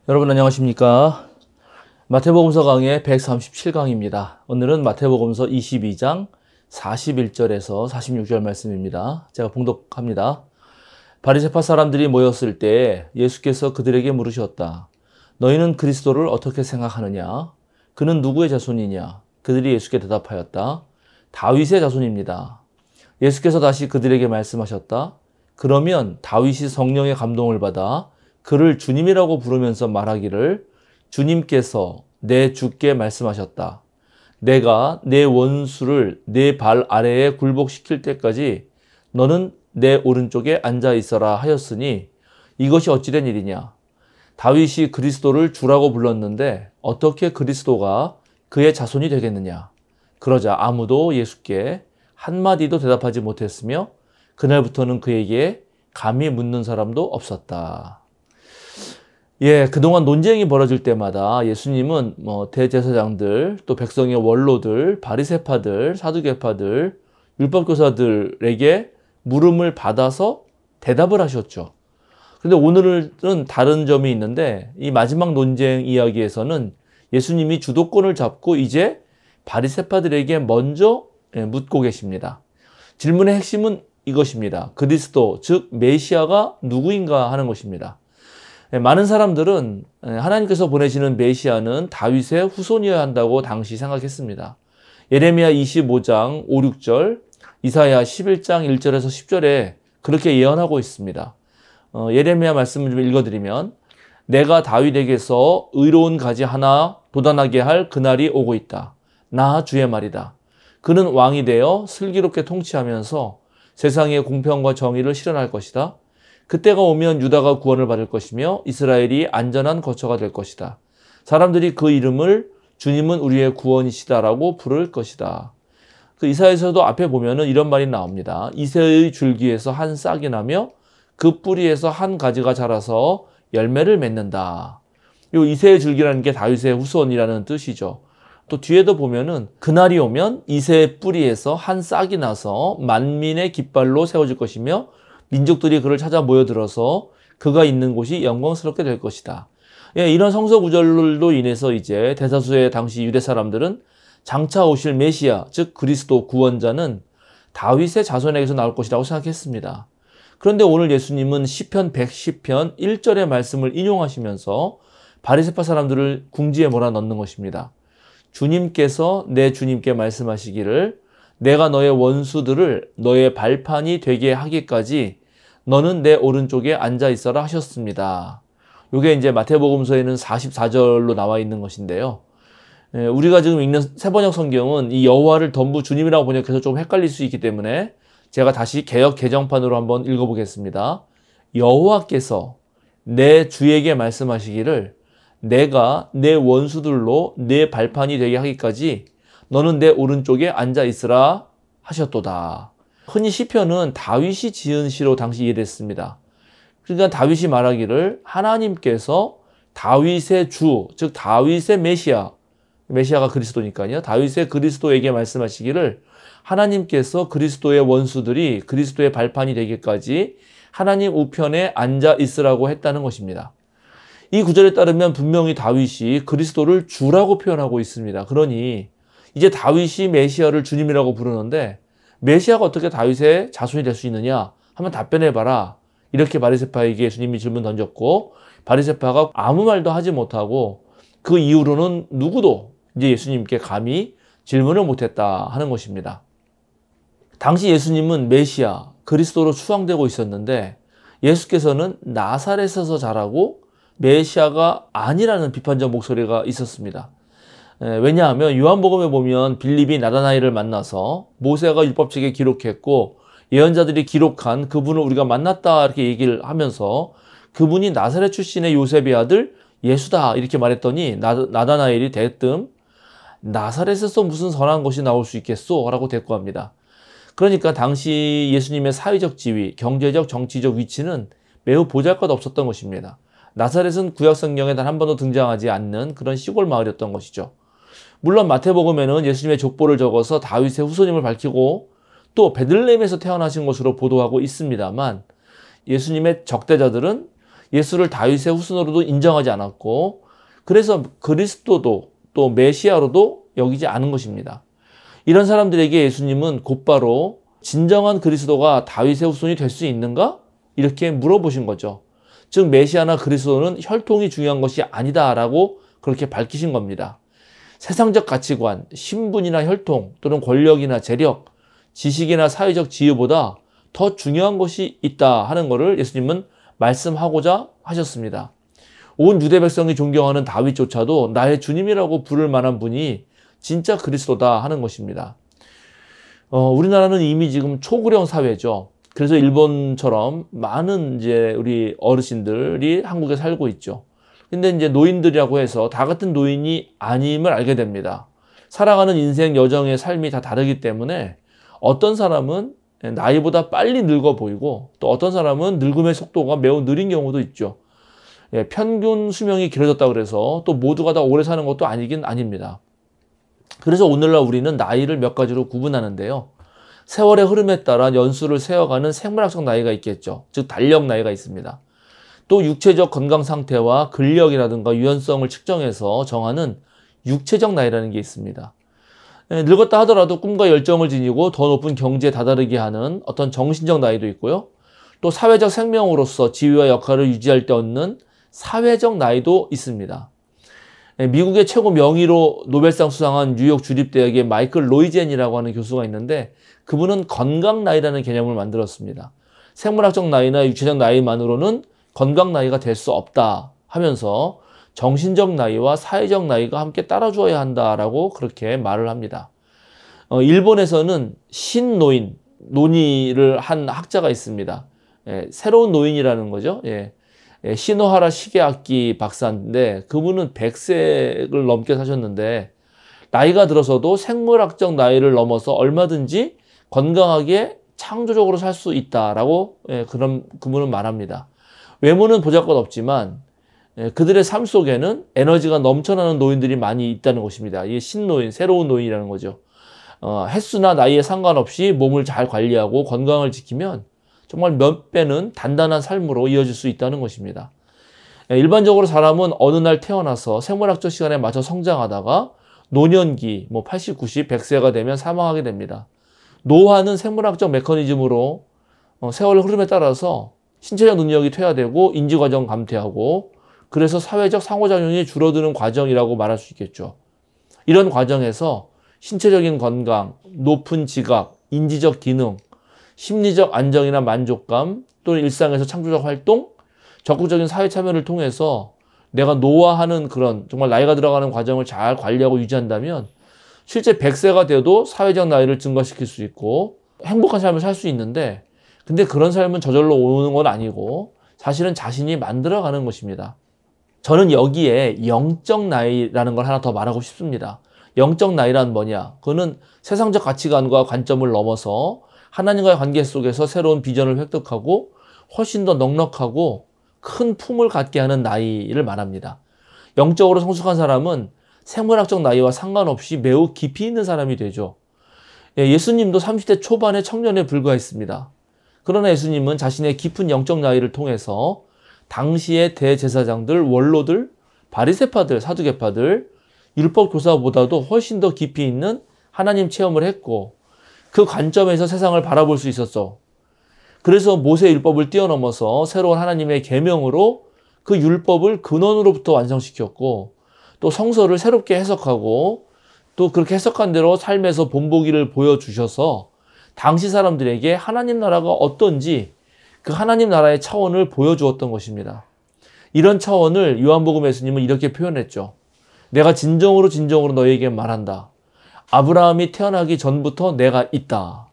여러분 안녕하십니까? 마태복음서 강의 137강입니다. 오늘은 마태복음서 22장 41절에서 46절 말씀입니다. 제가 봉독합니다. 바리새파 사람들이 모였을 때 예수께서 그들에게 물으셨다. 너희는 그리스도를 어떻게 생각하느냐? 그는 누구의 자손이냐? 그들이 예수께 대답하였다. 다윗의 자손입니다. 예수께서 다시 그들에게 말씀하셨다. 그러면 다윗이 성령의 감동을 받아 그를 주님이라고 부르면서 말하기를 주님께서 내 주께 말씀하셨다. 내가 내 원수를 내 발 아래에 굴복시킬 때까지 너는 내 오른쪽에 앉아 있어라 하였으니 이것이 어찌된 일이냐. 다윗이 그리스도를 주라고 불렀는데 어떻게 그리스도가 그의 자손이 되겠느냐. 그러자 아무도 예수께 한마디도 대답하지 못했으며 그날부터는 그에게 감히 묻는 사람도 없었다. 그동안 논쟁이 벌어질 때마다 예수님은 대제사장들, 또 백성의 원로들, 바리새파들, 사두개파들, 율법교사들에게 물음을 받아서 대답을 하셨죠. 그런데 오늘은 다른 점이 있는데 이 마지막 논쟁 이야기에서는 예수님이 주도권을 잡고 이제 바리새파들에게 먼저 묻고 계십니다. 질문의 핵심은 이것입니다. 그리스도, 즉 메시아가 누구인가 하는 것입니다. 많은 사람들은 하나님께서 보내시는 메시아는 다윗의 후손이어야 한다고 당시 생각했습니다. 예레미야 25장 5, 6절, 이사야 11장 1절에서 10절에 그렇게 예언하고 있습니다. 예레미야 말씀을 좀 읽어드리면 내가 다윗에게서 의로운 가지 하나 돋아나게 할 그날이 오고 있다. 나 주의 말이다. 그는 왕이 되어 슬기롭게 통치하면서 세상에 공평과 정의를 실현할 것이다. 그때가 오면 유다가 구원을 받을 것이며 이스라엘이 안전한 거처가 될 것이다. 사람들이 그 이름을 주님은 우리의 구원이시다라고 부를 것이다. 그 이사야에서도 앞에 보면은 이런 말이 나옵니다. 이새의 줄기에서 한 싹이 나며 그 뿌리에서 한 가지가 자라서 열매를 맺는다. 이 이새의 줄기라는 게 다윗의 후손이라는 뜻이죠. 또 뒤에도 보면은 그날이 오면 이새의 뿌리에서 한 싹이 나서 만민의 깃발로 세워질 것이며 민족들이 그를 찾아 모여들어서 그가 있는 곳이 영광스럽게 될 것이다. 이런 성서 구절로 인해서 이제 대다수의 당시 유대 사람들은 장차 오실 메시아, 즉 그리스도 구원자는 다윗의 자손에게서 나올 것이라고 생각했습니다. 그런데 오늘 예수님은 시편 110편 1절의 말씀을 인용하시면서 바리새파 사람들을 궁지에 몰아넣는 것입니다. 주님께서 내 주님께 말씀하시기를 내가 너의 원수들을 너의 발판이 되게 하기까지 너는 내 오른쪽에 앉아 있어라 하셨습니다. 이게 이제 마태복음서에는 44절로 나와 있는 것인데요. 우리가 지금 읽는 새번역 성경은 이 여호와를 전부 주님이라고 번역해서 좀 헷갈릴 수 있기 때문에 제가 다시 개역 개정판으로 한번 읽어보겠습니다. 여호와께서 내 주에게 말씀하시기를 내가 내 원수들로 내 발판이 되게 하기까지 너는 내 오른쪽에 앉아 있으라 하셨도다. 흔히 시편은 다윗이 지은 시로 당시 이해됐습니다. 그러니까 다윗이 말하기를 하나님께서 다윗의 주, 즉 다윗의 메시아가 그리스도니까요. 다윗의 그리스도에게 말씀하시기를 하나님께서 그리스도의 원수들이 그리스도의 발판이 되기까지 하나님 우편에 앉아 있으라고 했다는 것입니다. 이 구절에 따르면 분명히 다윗이 그리스도를 주라고 표현하고 있습니다. 그러니 이제 다윗이 메시아를 주님이라고 부르는데 메시아가 어떻게 다윗의 자손이 될 수 있느냐? 한번 답변해봐라. 이렇게 바리새파에게 예수님이 질문 던졌고 바리새파가 아무 말도 하지 못하고 그 이후로는 누구도 이제 예수님께 감히 질문을 못했다 하는 것입니다. 당시 예수님은 메시아, 그리스도로 추앙되고 있었는데 예수께서는 나사렛에서 자라고 메시아가 아니라는 비판적 목소리가 있었습니다. 왜냐하면 요한복음에 보면 빌립이 나다나엘을 만나서 모세가 율법책에 기록했고 예언자들이 기록한 그분을 우리가 만났다 이렇게 얘기를 하면서 그분이 나사렛 출신의 요셉의 아들 예수다 이렇게 말했더니 나다나엘이 대뜸 나사렛에서 무슨 선한 것이 나올 수 있겠소? 라고 대꾸합니다. 그러니까 당시 예수님의 사회적 지위, 경제적, 정치적 위치는 매우 보잘것없었던 것입니다. 나사렛은 구약 성경에 단 한 번도 등장하지 않는 그런 시골 마을이었던 것이죠. 물론 마태복음에는 예수님의 족보를 적어서 다윗의 후손임을 밝히고 또 베들레헴에서 태어나신 것으로 보도하고 있습니다만 예수님의 적대자들은 예수를 다윗의 후손으로도 인정하지 않았고 그래서 그리스도도 또 메시아로도 여기지 않은 것입니다. 이런 사람들에게 예수님은 곧바로 진정한 그리스도가 다윗의 후손이 될 수 있는가? 이렇게 물어보신 거죠. 즉 메시아나 그리스도는 혈통이 중요한 것이 아니다라고 그렇게 밝히신 겁니다. 세상적 가치관, 신분이나 혈통 또는 권력이나 재력, 지식이나 사회적 지위보다 더 중요한 것이 있다 하는 것을 예수님은 말씀하고자 하셨습니다. 온 유대 백성이 존경하는 다윗조차도 나의 주님이라고 부를 만한 분이 진짜 그리스도다 하는 것입니다. 우리나라는 이미 지금 초고령 사회죠. 그래서 일본처럼 많은 이제 우리 어르신들이 한국에 살고 있죠. 근데 이제 노인들이라고 해서 다 같은 노인이 아님을 알게 됩니다. 살아가는 인생 여정의 삶이 다 다르기 때문에 어떤 사람은 나이보다 빨리 늙어 보이고 또 어떤 사람은 늙음의 속도가 매우 느린 경우도 있죠. 평균 수명이 길어졌다 그래서 또 모두가 다 오래 사는 것도 아니긴 아닙니다. 그래서 오늘날 우리는 나이를 몇 가지로 구분하는데요. 세월의 흐름에 따라 연수를 세어가는 생물학적 나이가 있겠죠. 즉 달력 나이가 있습니다. 또 육체적 건강 상태와 근력이라든가 유연성을 측정해서 정하는 육체적 나이라는 게 있습니다. 늙었다 하더라도 꿈과 열정을 지니고 더 높은 경지에 다다르게 하는 어떤 정신적 나이도 있고요. 또 사회적 생명으로서 지위와 역할을 유지할 때 얻는 사회적 나이도 있습니다. 미국의 최고 명의로 노벨상 수상한 뉴욕 주립대학의 마이클 로이젠이라고 하는 교수가 있는데 그분은 건강 나이라는 개념을 만들었습니다. 생물학적 나이나 육체적 나이만으로는 건강 나이가 될 수 없다 하면서 정신적 나이와 사회적 나이가 함께 따라주어야 한다라고 그렇게 말을 합니다. 일본에서는 신노인, 논의를 한 학자가 있습니다. 새로운 노인이라는 거죠. 시노하라 시게아키 박사인데 그분은 100세를 넘게 사셨는데 나이가 들어서도 생물학적 나이를 넘어서 얼마든지 건강하게 창조적으로 살 수 있다라고 그런 그분은 말합니다. 외모는 보잘것없지만 그들의 삶 속에는 에너지가 넘쳐나는 노인들이 많이 있다는 것입니다. 이게 신노인, 새로운 노인이라는 거죠. 횟수나 나이에 상관없이 몸을 잘 관리하고 건강을 지키면 정말 몇 배는 단단한 삶으로 이어질 수 있다는 것입니다. 일반적으로 사람은 어느 날 태어나서 생물학적 시간에 맞춰 성장하다가 노년기, 80, 90, 100세가 되면 사망하게 됩니다. 노화는 생물학적 메커니즘으로 세월 흐름에 따라서 신체적 능력이 퇴화되고 인지과정 감퇴하고 그래서 사회적 상호작용이 줄어드는 과정이라고 말할 수 있겠죠. 이런 과정에서 신체적인 건강, 높은 지각, 인지적 기능, 심리적 안정이나 만족감, 또는 일상에서 창조적 활동, 적극적인 사회 참여를 통해서 내가 노화하는 그런 정말 나이가 들어가는 과정을 잘 관리하고 유지한다면 실제 100세가 돼도 사회적 나이를 증가시킬 수 있고 행복한 삶을 살 수 있는데 근데 그런 삶은 저절로 오는 건 아니고 사실은 자신이 만들어가는 것입니다. 저는 여기에 영적 나이라는 걸 하나 더 말하고 싶습니다. 영적 나이란 뭐냐? 그거는 세상적 가치관과 관점을 넘어서 하나님과의 관계 속에서 새로운 비전을 획득하고 훨씬 더 넉넉하고 큰 품을 갖게 하는 나이를 말합니다. 영적으로 성숙한 사람은 생물학적 나이와 상관없이 매우 깊이 있는 사람이 되죠. 예수님도 30대 초반의 청년에 불과했습니다. 그러나 예수님은 자신의 깊은 영적 나이를 통해서 당시의 대제사장들, 원로들, 바리새파들, 사두개파들, 율법 교사보다도 훨씬 더 깊이 있는 하나님 체험을 했고 그 관점에서 세상을 바라볼 수 있었죠. 그래서 모세 율법을 뛰어넘어서 새로운 하나님의 계명으로 그 율법을 근원으로부터 완성시켰고 또 성서를 새롭게 해석하고 또 그렇게 해석한 대로 삶에서 본보기를 보여주셔서 당시 사람들에게 하나님 나라가 어떤지 그 하나님 나라의 차원을 보여주었던 것입니다. 이런 차원을 요한복음 예수님은 이렇게 표현했죠. 내가 진정으로 너희에게 말한다. 아브라함이 태어나기 전부터 내가 있다.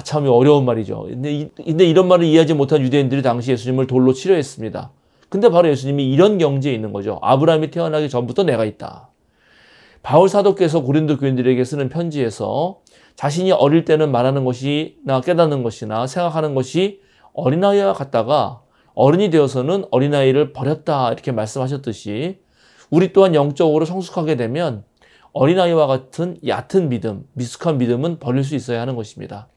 참 어려운 말이죠. 근데 이런 말을 이해하지 못한 유대인들이 당시 예수님을 돌로 치려 했습니다. 근데 바로 예수님이 이런 경지에 있는 거죠. 아브라함이 태어나기 전부터 내가 있다. 바울 사도께서 고린도 교인들에게 쓰는 편지에서 자신이 어릴 때는 말하는 것이나 깨닫는 것이나 생각하는 것이 어린아이와 같다가 어른이 되어서는 어린아이를 버렸다 이렇게 말씀하셨듯이 우리 또한 영적으로 성숙하게 되면 어린아이와 같은 얕은 믿음, 미숙한 믿음은 버릴 수 있어야 하는 것입니다.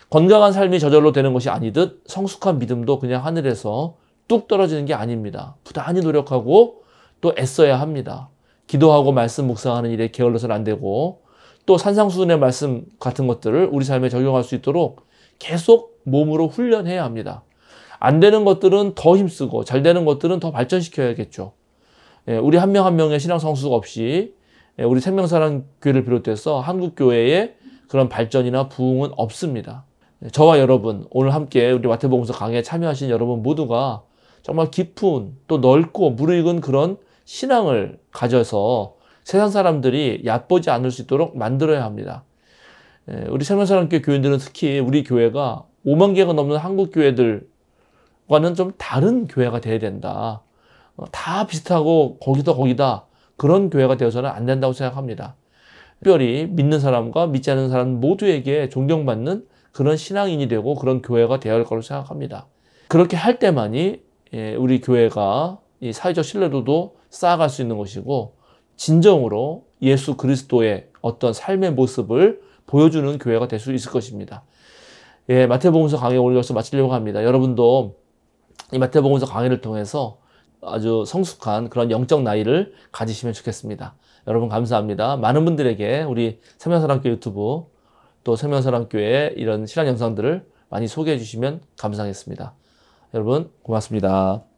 건강한 삶이 저절로 되는 것이 아니듯 성숙한 믿음도 그냥 하늘에서 뚝 떨어지는 게 아닙니다. 부단히 노력하고 또 애써야 합니다. 기도하고 말씀 묵상하는 일에 게을러서는 안 되고 또 산상수훈의 말씀 같은 것들을 우리 삶에 적용할 수 있도록 계속 몸으로 훈련해야 합니다. 안 되는 것들은 더 힘쓰고 잘 되는 것들은 더 발전시켜야겠죠. 우리 한 명 한 명의 신앙 성숙 없이 우리 생명사랑교회를 비롯해서 한국교회의 그런 발전이나 부흥은 없습니다. 저와 여러분, 오늘 함께 우리 마태복음서 강의에 참여하신 여러분 모두가 정말 깊은 또 넓고 무르익은 그런 신앙을 가져서 세상 사람들이 얕보지 않을 수 있도록 만들어야 합니다. 우리 생명사랑교회 교인들은 특히 우리 교회가 5만 개가 넘는 한국 교회들과는 좀 다른 교회가 돼야 된다. 다 비슷하고 거기다 그런 교회가 되어서는 안 된다고 생각합니다. 특별히 믿는 사람과 믿지 않는 사람 모두에게 존경받는 그런 신앙인이 되고 그런 교회가 되어야 할 거라고 생각합니다. 그렇게 할 때만이 우리 교회가 이 사회적 신뢰도도 쌓아갈 수 있는 것이고 진정으로 예수 그리스도의 어떤 삶의 모습을 보여주는 교회가 될 수 있을 것입니다. 마태복음서 강의 오늘 여기서 마치려고 합니다. 여러분도 이 마태복음서 강의를 통해서 아주 성숙한 그런 영적 나이를 가지시면 좋겠습니다. 여러분 감사합니다. 많은 분들에게 우리 생명사랑교회 유튜브 또 생명사랑교회의 이런 신앙 영상들을 많이 소개해 주시면 감사하겠습니다. 여러분 고맙습니다.